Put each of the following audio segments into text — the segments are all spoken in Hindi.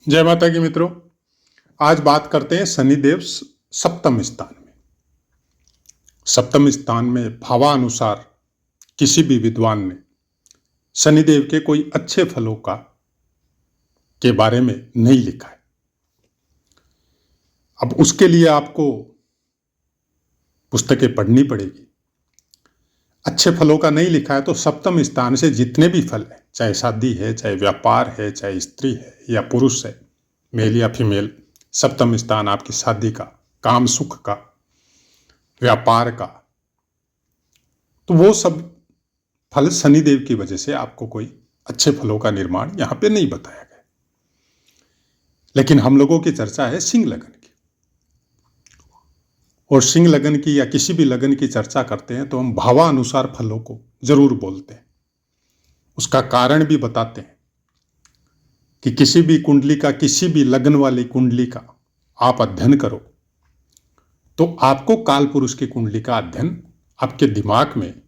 जय माता की मित्रों। आज बात करते हैं शनिदेव सप्तम स्थान में। सप्तम स्थान में भावानुसार किसी भी विद्वान ने शनिदेव के कोई अच्छे फलों का के बारे में नहीं लिखा है। अब उसके लिए आपको पुस्तकें पढ़नी पड़ेगी। अच्छे फलों का नहीं लिखा है तो सप्तम स्थान से जितने भी फल है, चाहे शादी है, चाहे व्यापार है, चाहे स्त्री है या पुरुष है, मेल या फीमेल, सप्तम स्थान आपकी शादी का, काम सुख का, व्यापार का, तो वो सब फल शनिदेव की वजह से आपको कोई अच्छे फलों का निर्माण यहां पे नहीं बताया गया। लेकिन हम लोगों की चर्चा है सिंह लगन की, और सिंह लगन की या किसी भी लगन की चर्चा करते हैं तो हम भावानुसार फलों को जरूर बोलते हैं। उसका कारण भी बताते हैं कि किसी भी कुंडली का, किसी भी लगन वाली कुंडली का आप अध्ययन करो तो आपको काल पुरुष की कुंडली का अध्ययन आपके दिमाग में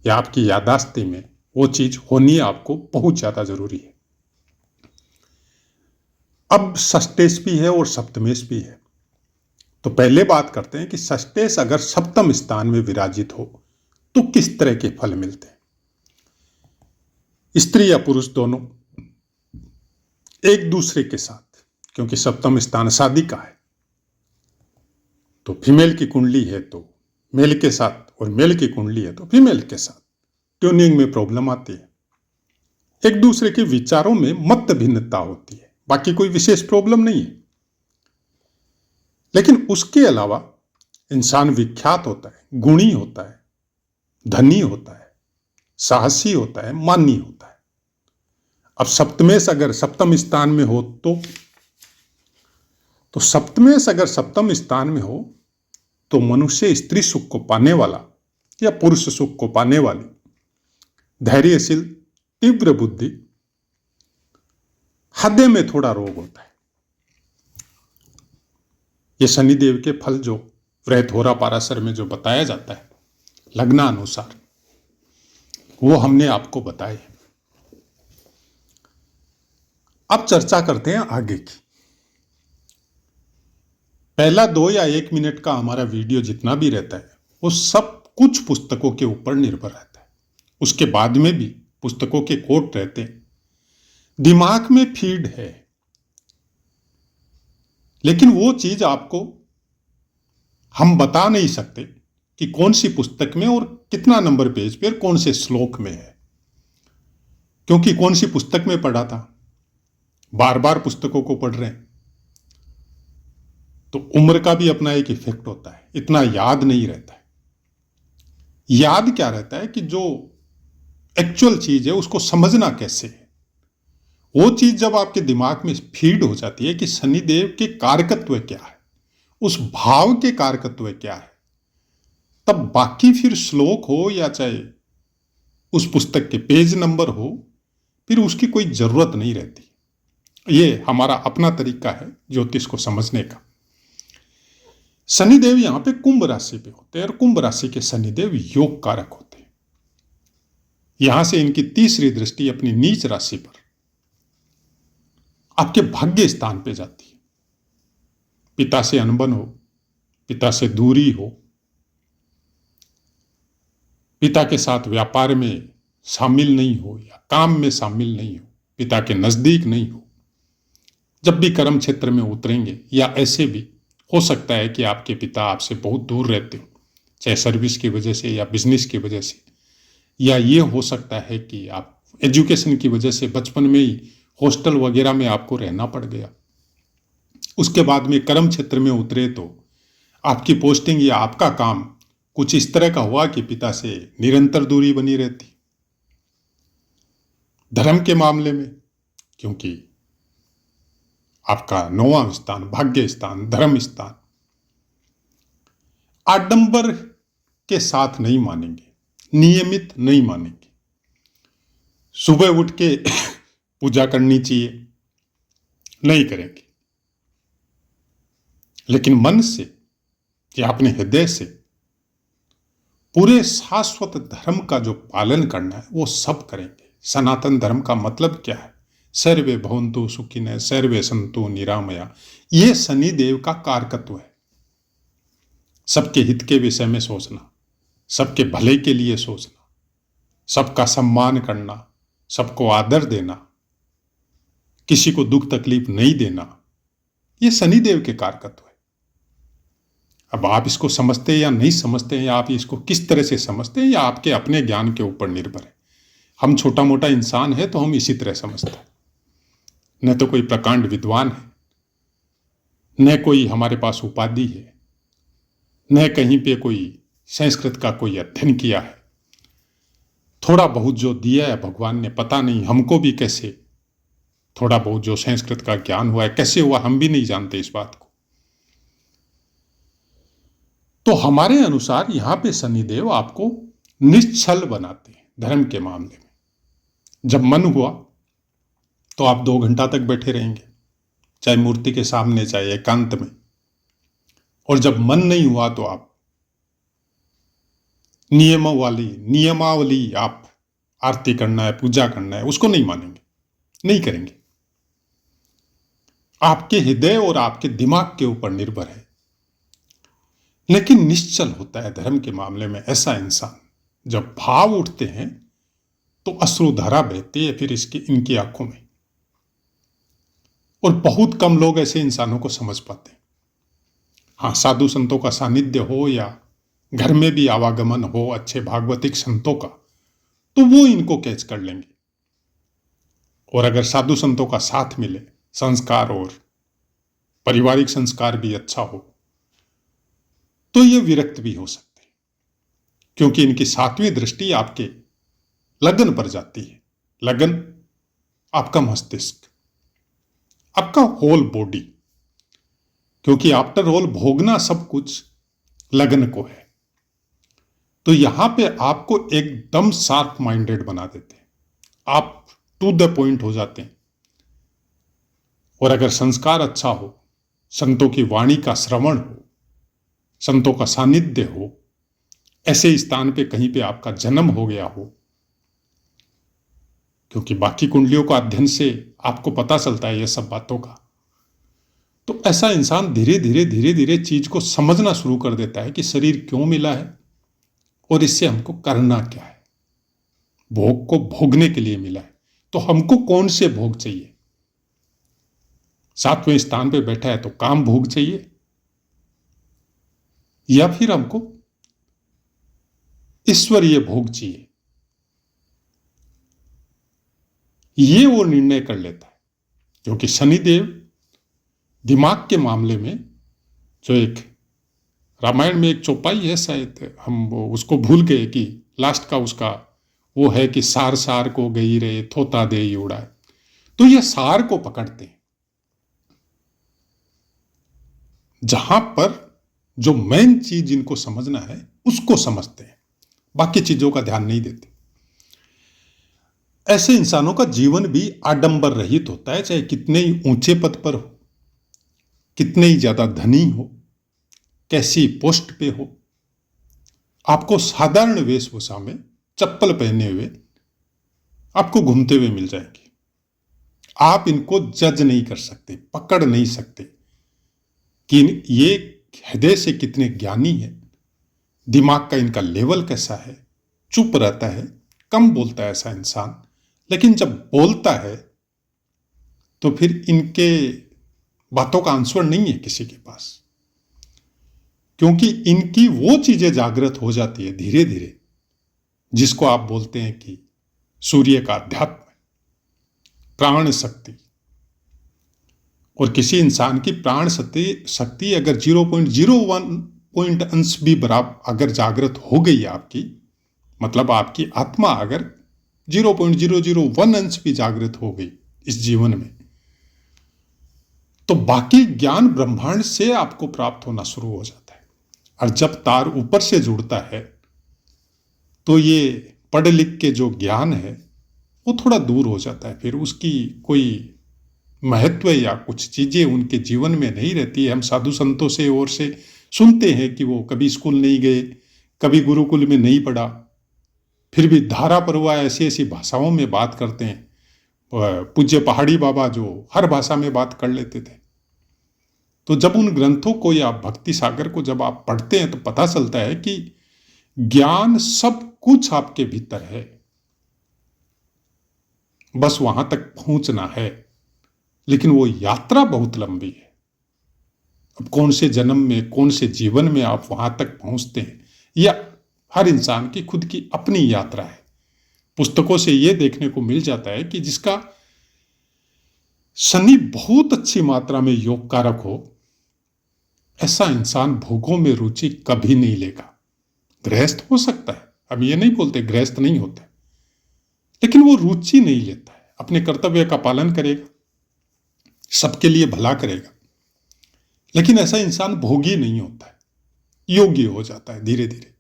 या आपकी यादाश्ती में वो चीज होनी आपको बहुत ज्यादा जरूरी है। अब षष्टेश भी है और सप्तमेश भी है। तो पहले बात करते हैं कि षष्टेश अगर सप्तम स्थान में विराजित हो तो किस तरह के फल मिलते हैं। स्त्री या पुरुष दोनों एक दूसरे के साथ, क्योंकि सप्तम स्थान शादी का है, तो फीमेल की कुंडली है तो मेल के साथ, और मेल की कुंडली है तो फीमेल के साथ ट्यूनिंग में प्रॉब्लम आती है। एक दूसरे के विचारों में मत भिन्नता होती है, बाकी कोई विशेष प्रॉब्लम नहीं है। लेकिन उसके अलावा इंसान विख्यात होता है, गुणी होता है, धनी होता है, साहसी होता है, मानी होता है। अब सप्तमेश अगर सप्तम स्थान में हो तो सप्तमेश अगर सप्तम स्थान में हो तो मनुष्य स्त्री सुख को पाने वाला या पुरुष सुख को पाने वाली, धैर्यशील, तीव्र बुद्धि, हृदय में थोड़ा रोग होता है। ये शनिदेव के फल जो वृहधोरा पाराशर में जो बताया जाता है लग्नानुसार, वो हमने आपको बताए। अब चर्चा करते हैं आगे की। पहला 2 या 1 मिनट का हमारा वीडियो जितना भी रहता है वो सब कुछ पुस्तकों के ऊपर निर्भर रहता है। उसके बाद में भी पुस्तकों के कोट रहते हैं, दिमाग में फीड है, लेकिन वो चीज आपको हम बता नहीं सकते कि कौन सी पुस्तक में और कितना नंबर पेज पर कौन से श्लोक में है, क्योंकि कौन सी पुस्तक में पढ़ा था, बार बार पुस्तकों को पढ़ रहे हैं तो उम्र का भी अपना एक इफेक्ट होता है, इतना याद नहीं रहता है। याद क्या रहता है कि जो एक्चुअल चीज है उसको समझना कैसे है। वो चीज जब आपके दिमाग में फीड हो जाती है कि शनिदेव के कारकत्व क्या है, उस भाव के कारकत्व क्या है, तब बाकी फिर श्लोक हो या चाहे उस पुस्तक के पेज नंबर हो, फिर उसकी कोई जरूरत नहीं रहती। ये हमारा अपना तरीका है ज्योतिष को समझने का। शनिदेव यहां पे कुंभ राशि पे होते हैं और कुंभ राशि के शनिदेव योग कारक होते हैं। यहां से इनकी तीसरी दृष्टि अपनी नीच राशि पर आपके भाग्य स्थान पे जाती है। पिता से अनबन हो, पिता से दूरी हो, पिता के साथ व्यापार में शामिल नहीं हो या काम में शामिल नहीं हो, पिता के नजदीक नहीं हो, जब भी कर्म क्षेत्र में उतरेंगे, या ऐसे भी हो सकता है कि आपके पिता आपसे बहुत दूर रहते हो, चाहे सर्विस की वजह से या बिजनेस की वजह से, या ये हो सकता है कि आप एजुकेशन की वजह से बचपन में ही हॉस्टल वगैरह में आपको रहना पड़ गया, उसके बाद में कर्म क्षेत्र में उतरे तो आपकी पोस्टिंग या आपका काम कुछ इस तरह का हुआ कि पिता से निरंतर दूरी बनी रहती। धर्म के मामले में, क्योंकि आपका 9वां स्थान भाग्य स्थान, धर्म स्थान, आडंबर के साथ नहीं मानेंगे, नियमित नहीं मानेंगे। सुबह उठ के पूजा करनी चाहिए, नहीं करेंगे, लेकिन मन से या अपने हृदय से पूरे शाश्वत धर्म का जो पालन करना है वो सब करेंगे। सनातन धर्म का मतलब क्या है? सर्वे भवन्तु सुखिनः सर्वे सन्तु निरामया। ये शनिदेव का कारकत्व है। सबके हित के विषय में सोचना, सबके भले के लिए सोचना, सबका सम्मान करना, सबको आदर देना, किसी को दुख तकलीफ नहीं देना, ये शनिदेव के कारकत्व है। अब आप इसको समझते हैं या नहीं समझते हैं, या आप इसको किस तरह से समझते हैं, या आपके अपने ज्ञान के ऊपर निर्भर है। हम छोटा मोटा इंसान है तो हम इसी तरह समझते हैं। न तो कोई प्रकांड विद्वान है, न कोई हमारे पास उपाधि है, न कहीं पे कोई संस्कृत का कोई अध्ययन किया है। थोड़ा बहुत जो दिया है भगवान ने, पता नहीं हमको भी कैसे थोड़ा बहुत जो संस्कृत का ज्ञान हुआ है, कैसे हुआ हम भी नहीं जानते इस बात को। तो हमारे अनुसार यहां पे शनिदेव आपको निश्चल बनाते हैं धर्म के मामले में। जब मन हुआ तो आप 2 घंटा तक बैठे रहेंगे, चाहे मूर्ति के सामने चाहे एकांत में। और जब मन नहीं हुआ तो आप नियमावली आप आरती करना है, पूजा करना है, उसको नहीं मानेंगे, नहीं करेंगे। आपके हृदय और आपके दिमाग के ऊपर निर्भर है। लेकिन निश्चल होता है धर्म के मामले में ऐसा इंसान। जब भाव उठते हैं तो अश्रुधारा बहती है फिर इनकी आंखों में। और बहुत कम लोग ऐसे इंसानों को समझ पाते हैं। हाँ, साधु संतों का सानिध्य हो या घर में भी आवागमन हो अच्छे भागवतिक संतों का, तो वो इनको कैच कर लेंगे। और अगर साधु संतों का साथ मिले, संस्कार और पारिवारिक संस्कार भी अच्छा हो, तो ये विरक्त भी हो सकते हैं, क्योंकि इनकी 7वीं दृष्टि आपके लगन पर जाती है। लगन आपका मस्तिष्क, आपका होल बॉडी, क्योंकि आफ्टर ऑल भोगना सब कुछ लगन को है। तो यहां पे आपको एकदम शार्प माइंडेड बना देते हैं, आप टू द पॉइंट हो जाते हैं। और अगर संस्कार अच्छा हो, संतों की वाणी का श्रवण हो, संतों का सानिध्य हो, ऐसे स्थान पे कहीं पे आपका जन्म हो गया हो, क्योंकि बाकी कुंडलियों का अध्ययन से आपको पता चलता है ये सब बातों का, तो ऐसा इंसान धीरे धीरे चीज को समझना शुरू कर देता है कि शरीर क्यों मिला है और इससे हमको करना क्या है। भोग को भोगने के लिए मिला है, तो हमको कौन से भोग चाहिए। 7वें स्थान पे बैठा है तो काम भोग चाहिए, या फिर हमको ईश्वरीय भोग चाहिए। ये वो निर्णय कर लेता है, क्योंकि शनिदेव दिमाग के मामले में, जो एक रामायण में एक चौपाई है शायद, हम वो उसको भूल गए कि लास्ट का उसका वो है कि सार सार को गई रे थोता दे उड़ाए। तो ये सार को पकड़ते हैं, जहां पर जो मेन चीज इनको समझना है उसको समझते हैं, बाकी चीजों का ध्यान नहीं देते। ऐसे इंसानों का जीवन भी आडंबर रहित होता है, चाहे कितने ही ऊंचे पद पर हो, कितने ही ज्यादा धनी हो, कैसी पोस्ट पे हो। आपको साधारण वेशभूषा में चप्पल पहने हुए आपको घूमते हुए मिल जाएंगे। आप इनको जज नहीं कर सकते, पकड़ नहीं सकते कि ये हृदय से कितने ज्ञानी है, दिमाग का इनका लेवल कैसा है। चुप रहता है, कम बोलता है ऐसा इंसान, लेकिन जब बोलता है तो फिर इनके बातों का आंसर नहीं है किसी के पास, क्योंकि इनकी वो चीजें जागृत हो जाती है धीरे धीरे, जिसको आप बोलते हैं कि सूर्य का अध्यात्म, प्राण शक्ति। और किसी इंसान की प्राण शक्ति अगर 0.01 पॉइंट अंश भी बराबर अगर जागृत हो गई आपकी, मतलब आपकी आत्मा अगर 0.001 अंश भी जागृत हो गई इस जीवन में, तो बाकी ज्ञान ब्रह्मांड से आपको प्राप्त होना शुरू हो जाता है। और जब तार ऊपर से जुड़ता है तो ये पढ़ लिख के जो ज्ञान है वो थोड़ा दूर हो जाता है, फिर उसकी कोई महत्व या कुछ चीजें उनके जीवन में नहीं रहती है। हम साधु संतों से और से सुनते हैं कि वो कभी स्कूल नहीं गए, कभी गुरुकुल में नहीं पढ़ा, फिर भी धारा परवाह ऐसी ऐसी भाषाओं में बात करते हैं, पूज्य पहाड़ी बाबा जो हर भाषा में बात कर लेते थे। तो जब उन ग्रंथों को या भक्ति सागर को जब आप पढ़ते हैं तो पता चलता है कि ज्ञान सब कुछ आपके भीतर है, बस वहां तक पहुंचना है। लेकिन वो यात्रा बहुत लंबी है। अब कौन से जन्म में, कौन से जीवन में आप वहां तक पहुंचते हैं, या हर इंसान की खुद की अपनी यात्रा है। पुस्तकों से यह देखने को मिल जाता है कि जिसका शनि बहुत अच्छी मात्रा में योग कारक हो, ऐसा इंसान भोगों में रुचि कभी नहीं लेगा। गृहस्थ हो सकता है, हम ये नहीं बोलते गृहस्थ नहीं होते, लेकिन वो रुचि नहीं लेता है। अपने कर्तव्य का पालन करेगा, सबके लिए भला करेगा, लेकिन ऐसा इंसान भोगी नहीं होता है, योगी हो जाता है धीरे धीरे।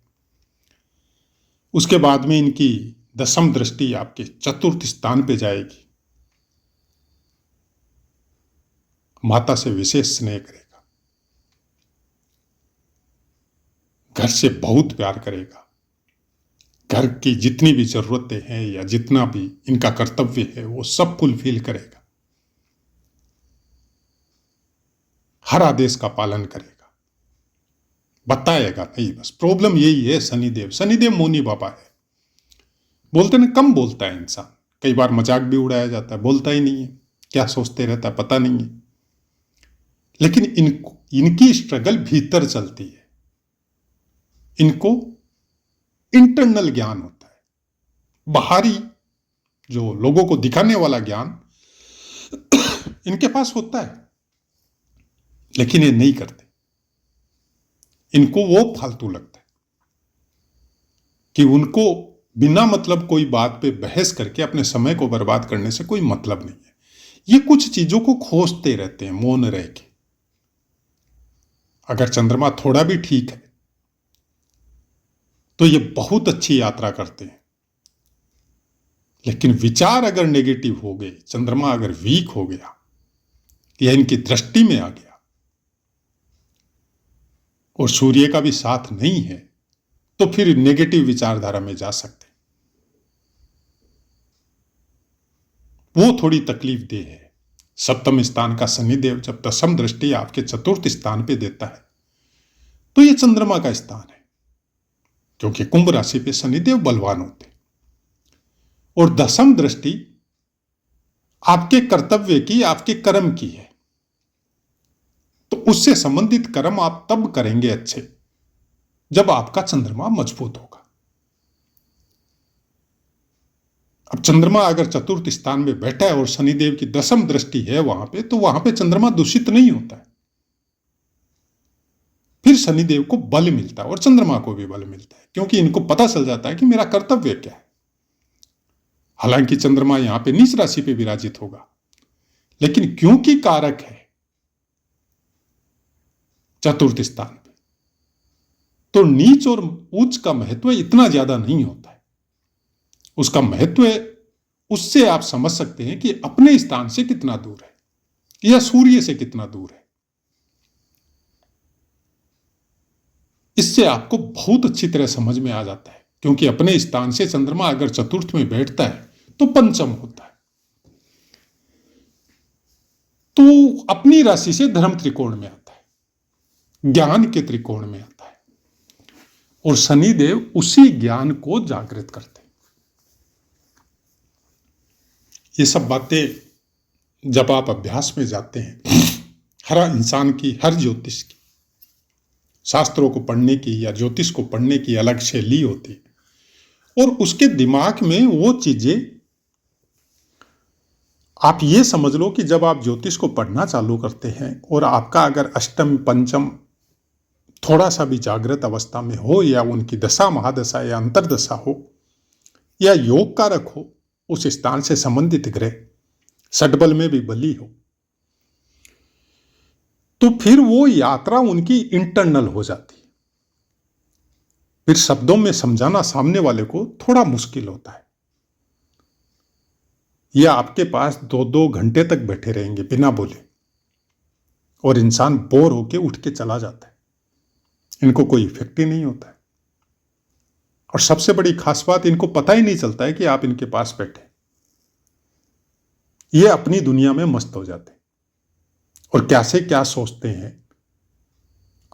उसके बाद में इनकी दशम दृष्टि आपके चतुर्थ स्थान पे जाएगी। माता से विशेष स्नेह करेगा, घर से बहुत प्यार करेगा, घर की जितनी भी जरूरतें हैं या जितना भी इनका कर्तव्य है वो सब फुलफिल करेगा, हर आदेश का पालन करेगा, बताएगा नहीं। बस प्रॉब्लम यही है। शनिदेव मौनी बाबा है। बोलते ना, कम बोलता है इंसान, कई बार मजाक भी उड़ाया जाता है, बोलता ही नहीं है, क्या सोचते रहता है पता नहीं है। लेकिन इनकी स्ट्रगल भीतर चलती है। इनको इंटरनल ज्ञान होता है, बाहरी जो लोगों को दिखाने वाला ज्ञान इनके पास होता है, लेकिन ये नहीं करते। इनको वो फालतू लगता है कि उनको बिना मतलब कोई बात पे बहस करके अपने समय को बर्बाद करने से कोई मतलब नहीं है। ये कुछ चीजों को खोजते रहते हैं मौन रह के। अगर चंद्रमा थोड़ा भी ठीक है तो ये बहुत अच्छी यात्रा करते हैं, लेकिन विचार अगर नेगेटिव हो गए, चंद्रमा अगर वीक हो गया या इनकी दृष्टि में आ गया और सूर्य का भी साथ नहीं है, तो फिर नेगेटिव विचारधारा में जा सकते। वो थोड़ी तकलीफ दे है। सप्तम स्थान का शनिदेव जब दशम दृष्टि आपके चतुर्थ स्थान पे देता है तो ये चंद्रमा का स्थान है, क्योंकि कुंभ राशि पे शनिदेव बलवान होते, और दशम दृष्टि आपके कर्तव्य की, आपके कर्म की है। तो उससे संबंधित कर्म आप तब करेंगे अच्छे जब आपका चंद्रमा मजबूत होगा। अब चंद्रमा अगर चतुर्थ स्थान में बैठा है और शनिदेव की दशम दृष्टि है वहां पे, तो वहां पे चंद्रमा दूषित नहीं होता है। फिर शनिदेव को बल मिलता है और चंद्रमा को भी बल मिलता है, क्योंकि इनको पता चल जाता है कि मेरा कर्तव्य क्या है। हालांकि चंद्रमा यहां पे नीच राशि पे विराजित होगा, लेकिन क्योंकि कारक है चतुर्थ स्थान पे, तो नीच और उच्च का महत्व इतना ज्यादा नहीं होता है। उसका महत्व उससे आप समझ सकते हैं कि अपने स्थान से कितना दूर है या सूर्य से कितना दूर है। इससे आपको बहुत अच्छी तरह समझ में आ जाता है, क्योंकि अपने स्थान से चंद्रमा अगर चतुर्थ में बैठता है तो पंचम होता है, तो अपनी राशि से धर्म त्रिकोण में आता है, ज्ञान के त्रिकोण में आता है, और शनिदेव उसी ज्ञान को जागृत करते हैं। ये सब बातें जब आप अभ्यास में जाते हैं, हर इंसान की, हर ज्योतिष की, शास्त्रों को पढ़ने की या ज्योतिष को पढ़ने की अलग शैली होती है, और उसके दिमाग में वो चीजें, आप ये समझ लो कि जब आप ज्योतिष को पढ़ना चालू करते हैं और आपका अगर अष्टम पंचम थोड़ा सा भी जागृत अवस्था में हो, या उनकी दशा महादशा या अंतरदशा हो, या योग कारक हो, उस स्थान से संबंधित ग्रह षटबल में भी बली हो, तो फिर वो यात्रा उनकी इंटरनल हो जाती है। फिर शब्दों में समझाना सामने वाले को थोड़ा मुश्किल होता है। ये आपके पास 2-2 घंटे तक बैठे रहेंगे बिना बोले, और इंसान बोर होके उठ के चला जाता है। इनको कोई इफेक्ट ही नहीं होता है, और सबसे बड़ी खास बात, इनको पता ही नहीं चलता है कि आप इनके पास बैठे। ये अपनी दुनिया में मस्त हो जाते हैं और क्या से क्या सोचते हैं।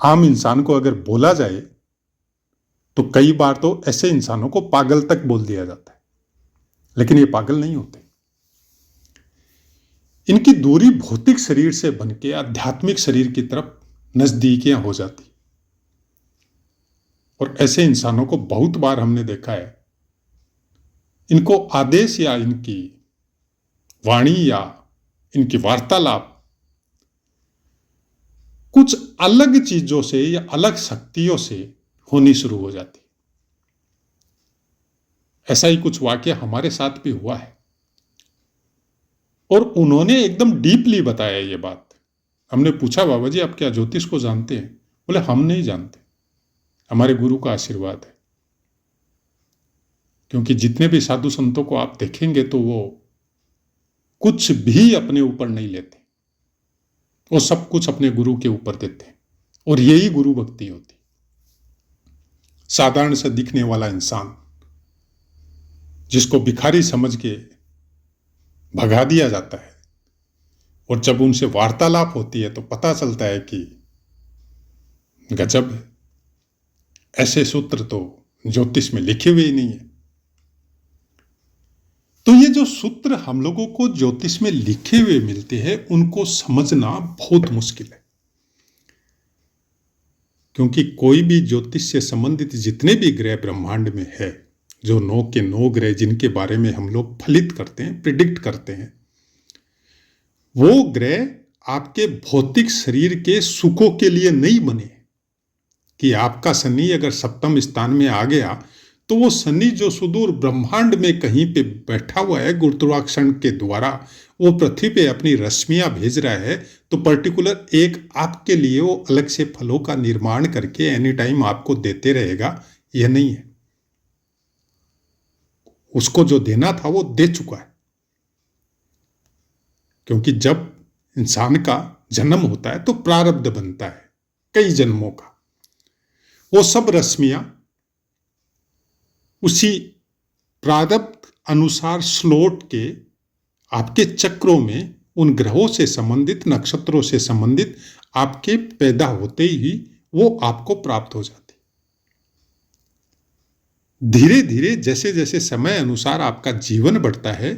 आम इंसान को अगर बोला जाए तो कई बार तो ऐसे इंसानों को पागल तक बोल दिया जाता है, लेकिन ये पागल नहीं होते। इनकी दूरी भौतिक शरीर से बनके आध्यात्मिक शरीर की तरफ नजदीकियां हो जाती। और ऐसे इंसानों को बहुत बार हमने देखा है, इनको आदेश या इनकी वाणी या इनकी वार्तालाप कुछ अलग चीजों से या अलग शक्तियों से होनी शुरू हो जाती। ऐसा ही कुछ वाक्य हमारे साथ भी हुआ है और उन्होंने एकदम डीपली बताया ये बात। हमने पूछा, बाबा जी आप क्या ज्योतिष को जानते हैं? बोले हम नहीं जानते, हमारे गुरु का आशीर्वाद है। क्योंकि जितने भी साधु संतों को आप देखेंगे तो वो कुछ भी अपने ऊपर नहीं लेते, वो सब कुछ अपने गुरु के ऊपर देते हैं और यही गुरु भक्ति होती। साधारण सा दिखने वाला इंसान जिसको भिखारी समझ के भगा दिया जाता है और जब उनसे वार्तालाप होती है तो पता चलता है कि गजब है, ऐसे सूत्र तो ज्योतिष में लिखे हुए ही नहीं है। तो ये जो सूत्र हम लोगों को ज्योतिष में लिखे हुए मिलते हैं उनको समझना बहुत मुश्किल है, क्योंकि कोई भी ज्योतिष से संबंधित जितने भी ग्रह ब्रह्मांड में है, जो 9 के 9 ग्रह जिनके बारे में हम लोग फलित करते हैं, प्रिडिक्ट करते हैं, वो ग्रह आपके भौतिक शरीर के सुखों के लिए नहीं बने। कि आपका शनि अगर सप्तम स्थान में आ गया तो वो शनि जो सुदूर ब्रह्मांड में कहीं पे बैठा हुआ है गुरुत्वाकर्षण के द्वारा, वो पृथ्वी पे अपनी रश्मियां भेज रहा है, तो पर्टिकुलर एक आपके लिए वो अलग से फलों का निर्माण करके एनी टाइम आपको देते रहेगा, यह नहीं है। उसको जो देना था वो दे चुका है। क्योंकि जब इंसान का जन्म होता है तो प्रारब्ध बनता है कई जन्मों का। वो सब रश्मियां उसी प्रारब्ध अनुसार स्लोट के आपके चक्रों में उन ग्रहों से संबंधित, नक्षत्रों से संबंधित आपके पैदा होते ही वो आपको प्राप्त हो जाती। धीरे धीरे जैसे जैसे समय अनुसार आपका जीवन बढ़ता है,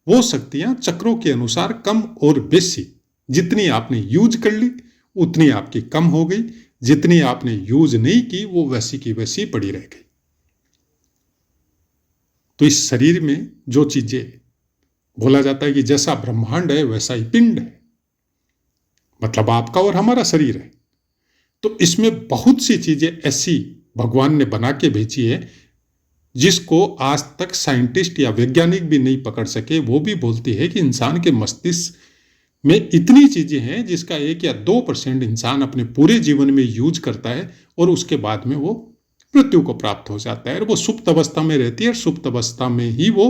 वो शक्तियां चक्रों के अनुसार कम और बेसी, जितनी आपने यूज कर ली उतनी आपकी कम हो गई, जितनी आपने यूज नहीं की वो वैसी की वैसी पड़ी रह गई। तो इस शरीर में जो चीजें बोला जाता है कि जैसा ब्रह्मांड है वैसा ही पिंड है, मतलब आपका और हमारा शरीर है। तो इसमें बहुत सी चीजें ऐसी भगवान ने बना के भेजी है जिसको आज तक साइंटिस्ट या वैज्ञानिक भी नहीं पकड़ सके। वो भी बोलती है कि इंसान के मस्तिष्क में इतनी चीजें हैं जिसका 1 या 2% इंसान अपने पूरे जीवन में यूज करता है और उसके बाद में वो मृत्यु को प्राप्त हो जाता है और वो सुप्त अवस्था में रहती है और सुप्त अवस्था में ही वो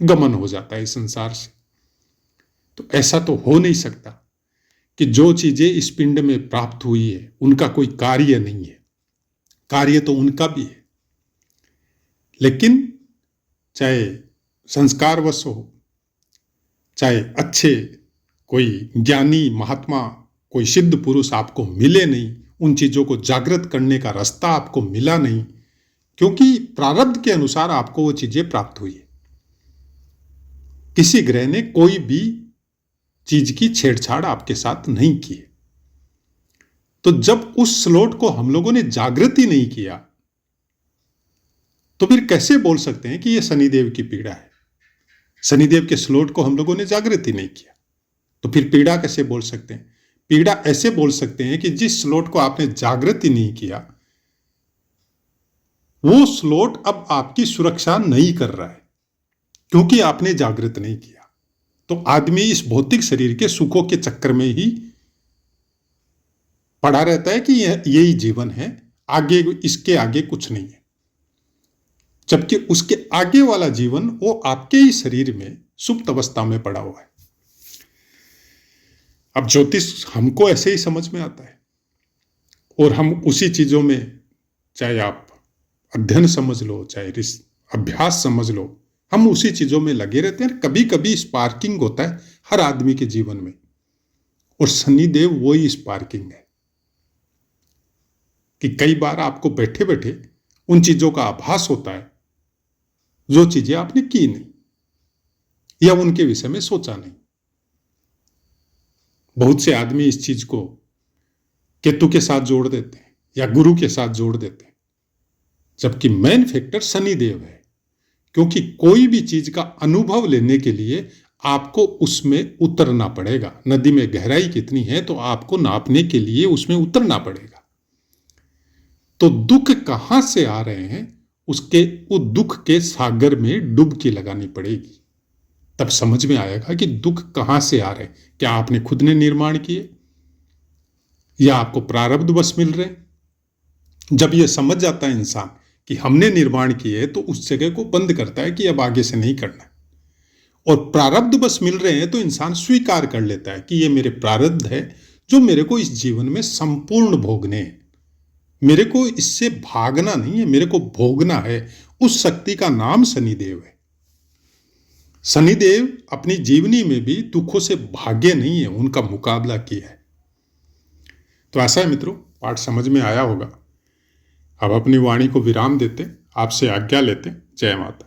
गमन हो जाता है इस संसार से। तो ऐसा तो हो नहीं सकता कि जो चीजें इस पिंड में प्राप्त हुई है उनका कोई कार्य नहीं है। कार्य तो उनका भी है, लेकिन चाहे संस्कारवश हो, चाहे अच्छे कोई ज्ञानी महात्मा, कोई सिद्ध पुरुष आपको मिले नहीं, उन चीजों को जागृत करने का रास्ता आपको मिला नहीं, क्योंकि प्रारब्ध के अनुसार आपको वो चीजें प्राप्त हुई है। किसी ग्रह ने कोई भी चीज की छेड़छाड़ आपके साथ नहीं की है। तो जब उस स्लॉट को हम लोगों ने जागृत ही नहीं किया तो फिर कैसे बोल सकते हैं कि यह शनिदेव की पीड़ा है? शनिदेव के स्लॉट को हम लोगों ने जागृत ही नहीं किया, तो फिर पीड़ा कैसे बोल सकते हैं? पीड़ा ऐसे बोल सकते हैं कि जिस स्लॉट को आपने जागृत ही नहीं किया वो स्लॉट अब आपकी सुरक्षा नहीं कर रहा है, क्योंकि आपने जागृत नहीं किया। तो आदमी इस भौतिक शरीर के सुखों के चक्कर में ही पड़ा रहता है कि यही जीवन है, आगे इसके आगे कुछ नहीं है। जबकि उसके आगे वाला जीवन वो आपके ही शरीर में सुप्त अवस्था में पड़ा हुआ है। अब ज्योतिष हमको ऐसे ही समझ में आता है और हम उसी चीजों में, चाहे आप अध्ययन समझ लो, चाहे अभ्यास समझ लो, हम उसी चीजों में लगे रहते हैं। कभी कभी स्पार्किंग होता है हर आदमी के जीवन में, और शनिदेव वही स्पार्किंग है कि कई बार आपको बैठे बैठे उन चीजों का आभास होता है जो चीजें आपने की नहीं या उनके विषय में सोचा नहीं। बहुत से आदमी इस चीज को केतु के साथ जोड़ देते हैं या गुरु के साथ जोड़ देते हैं, जबकि मेन फैक्टर शनिदेव है। क्योंकि कोई भी चीज का अनुभव लेने के लिए आपको उसमें उतरना पड़ेगा। नदी में गहराई कितनी है तो आपको नापने के लिए उसमें उतरना पड़ेगा। तो दुख कहां से आ रहे हैं उसके उस दुख के सागर में डुबकी लगानी पड़ेगी, तब समझ में आएगा कि दुख कहां से आ रहे हैं। क्या आपने खुद ने निर्माण किए या आपको प्रारब्धवश मिल रहे हैं? जब यह समझ जाता है इंसान कि हमने निर्माण किए तो उस जगह को बंद करता है कि अब आगे से नहीं करना है। और प्रारब्ध बस मिल रहे हैं तो इंसान स्वीकार कर लेता है कि ये मेरे प्रारब्ध है जो मेरे को इस जीवन में संपूर्ण भोगने हैं। मेरे को इससे भागना नहीं है, मेरे को भोगना है। उस शक्ति का नाम शनिदेव है। शनिदेव अपनी जीवनी में भी दुखों से भागे नहीं है, उनका मुकाबला किया है। तो ऐसा है मित्रों, पाठ समझ में आया होगा। अब अपनी वाणी को विराम देते, आपसे आज्ञा लेते। जय माता।